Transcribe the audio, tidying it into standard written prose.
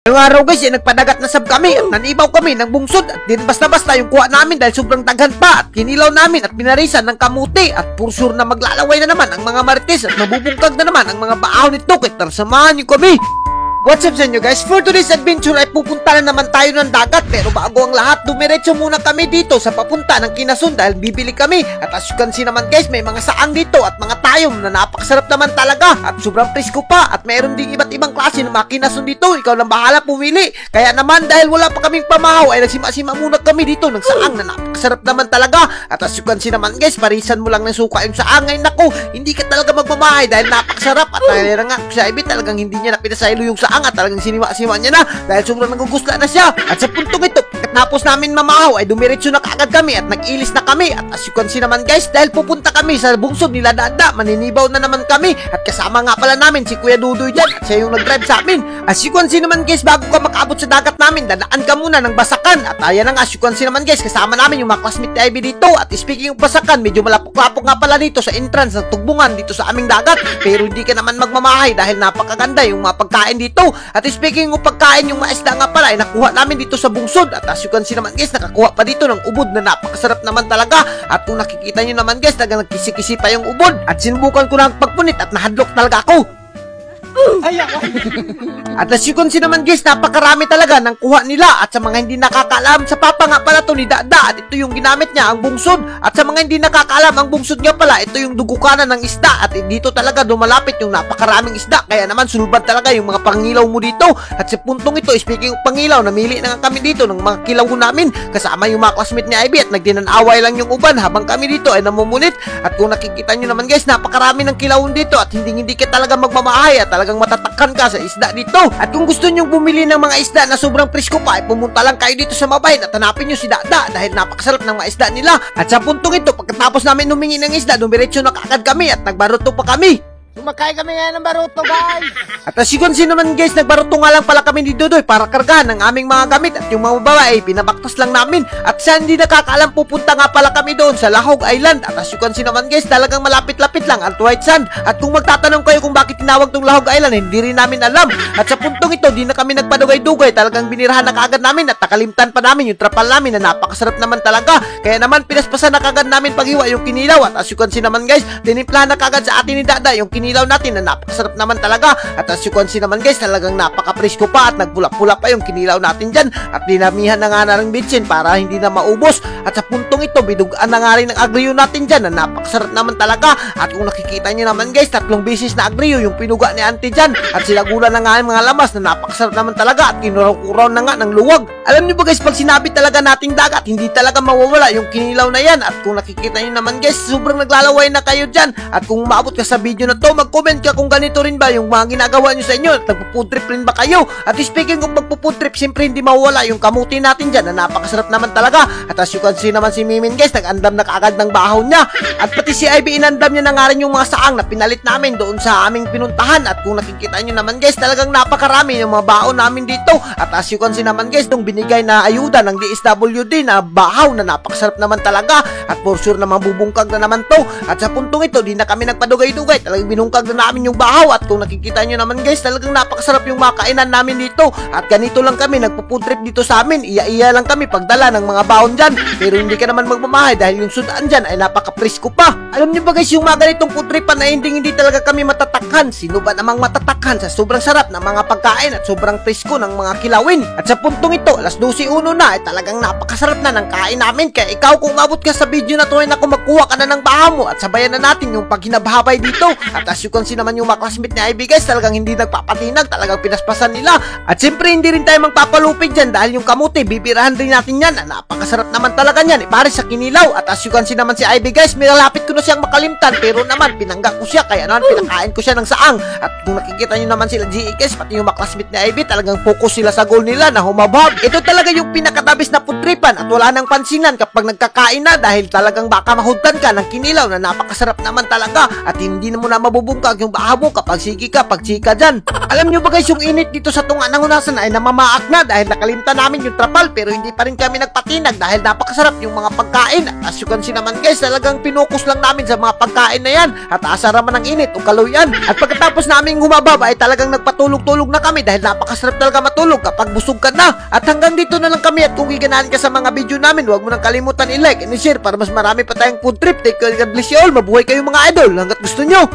Ngayong araw guys, nagpadagat na sab kami at nanibaw kami ng bungsod at din basta-basta yung kuha namin dahil sobrang daghan pa at kinilaw namin at pinarisan ng kamuti at pursure na maglalaway na naman ang mga marites at mabubungkag na naman ang mga baahon nito kaya tarsamahan nyo kami. What's up sa inyo guys? For today's adventure ay pupunta na naman tayo ng dagat pero bago ang lahat, dumiretso muna kami dito sa papunta ng Kinasun dahil bibili kami at as you can see naman guys, may mga saang dito at mga tayom na napakasarap naman talaga at sobrang presko pa at mayroon ding iba't ibang klase ng mga Kinasun dito, ikaw lang bahala pumili. Kaya naman dahil wala pa kaming pamahaw ay nagsima-sima muna kami dito ng saang na napakasarap naman talaga at as you can see naman guys, parisan mo lang ng suka yung saang. Ngayon naku, hindi ka talaga magmamahay dahil napakasarap at nalira nga si Ivy talagang hindi niya napinasaylo yung saang at talagang sinima-sima niya na dahil sobrang nagugusla na siya. At sa puntong ito, pagkatapos namin mamahaw ay dumiretso na kaagad kami at nag-ilis na kami at as you can see naman guys, dahil pupunta kami sa bungsod nila Dada, maninibaw na naman kami at kasama nga pala namin si Kuya Dudoy dyan at siya yung nag-drive sa amin. As you can see naman guys, bago ka makaabot sa dagat namin, dadaan ka muna ng Basakan at ayan na nga, as you can see naman guys, kasama namin yung mga classmate ni Ivy dito at speaking of Basakan, medyo malapok-lapok nga pala dito sa entrance ng Tugbungan dito sa aming dagat pero hindi ka naman magmamahay dahil napakaganda yung mga pagkain dito. At speaking of pagkain, yung mga isda nga pala ay nakuha namin dito sa bungsod at as you can see naman guys, nakakuha pa dito ng ubod na napakasarap naman talaga at kung nakikita nyo naman guys, talagang nagkisi-kisi pa yung ubod at sinubukan ko na pagpunit at nahadlok talaga ako. At as you can see naman guys, napakarami talaga ng kuha nila at sa mga hindi nakakaalam, sa papa nga pala to ni Dada at ito yung ginamit niya, ang bungsod. At sa mga hindi nakakaalam, ang bungsod nga pala, ito yung dugukanan ng isda at dito talaga dumalapit yung napakaraming isda kaya naman sulbad talaga yung mga pangilaw mo dito. At sa puntong ito, speaking of pangilaw, namili na nga kami dito ng mga kilaw namin kasama yung mga classmate ni Ivy at nagdinanaway lang yung uban habang kami dito ay namumulit. At kung nakikita nyo naman guys, napakarami ng kilawon dito at hindi ka talaga magmamahay at talagang matatakan ka sa isda dito. At kung gusto nyong bumili ng mga isda na sobrang presko pa, ay pumunta lang kayo dito sa Mabahin at hanapin nyo si Dada dahil napakasarap ng mga isda nila. At sa puntong ito, pagkatapos namin humingi ng isda, dumiretso na kaagad kami at nagbaruto pa kami. Sumakay kami ngayon ng baruto guys. At as you can see naman guys, nagbaruto nga lang pala kami ni Dudoy para kargahan ng aming mga gamit at yung mga babae pinabaktas lang namin. At sa hindi nakakaalam, pupunta nga pala kami doon sa Lahog Island. At as you can see naman guys, talagang malapit-lapit lang at white sand. At kung magtatanong kayo kung bakit tinawag tong Lahog Island, hindi rin namin alam. At sa puntong ito, di na kami nagpadugay-dugay, talagang binirahan na kaagad namin at nakalimtan pa namin yung trapal namin na napakasarap naman talaga. Kaya naman pinaspasan na kaagad namin paghiwa yung kinilaw. At as you can see naman guys, tinimplahan na kaagad sa atin ni Dada yung kinilaw natin na napakasarap naman talaga. At as you can see naman guys, talagang napaka-presko pa at nagpula-pula pa yung kinilaw natin dyan at dinamihan na nga na rin bitsin para hindi na maubos. At sa puntong ito, bidugaan na nga rin ang agrio natin dyan na napakasarap naman talaga. At kung nakikita nyo naman guys, 3 beses na agrio yung pinuga ni auntie dyan at sinagulan na nga yung mga lamas na napakasarap naman talaga at kinuraw-kuraw na nga ng luwag. Alam nyo ba guys, pag sinabi talaga nating dagat, hindi talaga mawawala yung kinilaw na yan. At kung nakikita nyo naman guys, sobrang naglalaway na kayo dyan. At kung maabot ka sa video na to, mag-comment ka kung ganito rin ba yung mga ginagawa nyo sa inyo at nagpo-food trip rin ba kayo. At speaking of magpo-food trip, siyempre hindi mawawala yung kamuti natin dyan na napakasarap naman talaga. At as you can see naman si Mimin guys, nag-andam na kaagad ng bahaw niya at pati si Ivy inandam niya na nga rin yung mga saang na pinalit namin doon sa aming pinuntahan. At kung nakikita nyo naman guys, talagang napakarami yung mga bahaw namin dito. At as you can see naman guys, nung binigay na ayuda ng DSWD na bahaw na napakasarap naman talaga at for sure na mabubungkag na naman to. At sa puntong ito, di na kami nagpadugay-dugay, talagang binungkag na namin yung bahaw. At kung nakikita nyo naman guys, talagang napakasarap yung mga kainan namin dito. At ganito lang kami, nagpo-food trip dito sa amin, iya-iya lang kami pagdala ng mga baon dyan. Pero hindi ka naman magmamahay dahil yung sudaan dyan ay napaka-presko pa. Alam nyo ba guys, yung mga ganitong food tripan na hindi talaga kami matatakhan. Sino ba namang matatakhan sa sobrang sarap ng mga pagkain at sobrang presko ng mga kilawin. At sa puntong ito, alas 12:01 na, ay talagang napakasarap na ng kain namin. Kaya ikaw, kung umabot ka sa video na to, ay naku, magkuha ka na ng bahaw mo at sabayan na natin yung paghinabhabay dito. At as you can see naman yung mga classmate ni Ivy guys, talagang hindi nagpapatinag, talagang pinaspasan nila. At siyempre hindi rin tayo magpapalupig dyan dahil yung kamuti, bibirahan din natin yan. Napakasarap naman talaga yan, pare sa kinilaw. At as you can see naman si Ivy guys, minalapit ko na siyang makalimtan pero naman pinangga ko siya, kaya naman pinakain ko siya ng saang. At kung nakikita nyo naman sila GE guys, pati yung mga classmate ni Ivy, talagang focus sila sa goal nila na humabab. Ito talaga yung pinakatabis na putripan at wala nang pansinan kapag nagkakain na dahil talagang baka mahudtan ka ng kinilaw na napakasarap naman talaga at hindi na mo na mabubungkag yung bahaw mo kapag sige ka, pagchika dyan. Alam nyo ba guys, yung init dito sa tunga ng hunasan ay namamaak na dahil nakalimtan namin yung trapal pero hindi pa rin kami nagpatinag dahil napakasarap yung mga mga pagkain. At as you can see naman guys, talagang pinukus lang namin sa mga pagkain na yan. At asa raman ng init o kaluyan. At pagkatapos namin humababa ay talagang nagpatulog-tulog na kami dahil napakasarap talaga matulog kapag busog ka na. At hanggang dito na lang kami, at kung giganahan ka sa mga video namin, huwag mo nang kalimutan i-like and i-share para mas marami pa tayong food trip. Take care, God bless you all. Mabuhay kayong mga idol hanggat gusto nyo.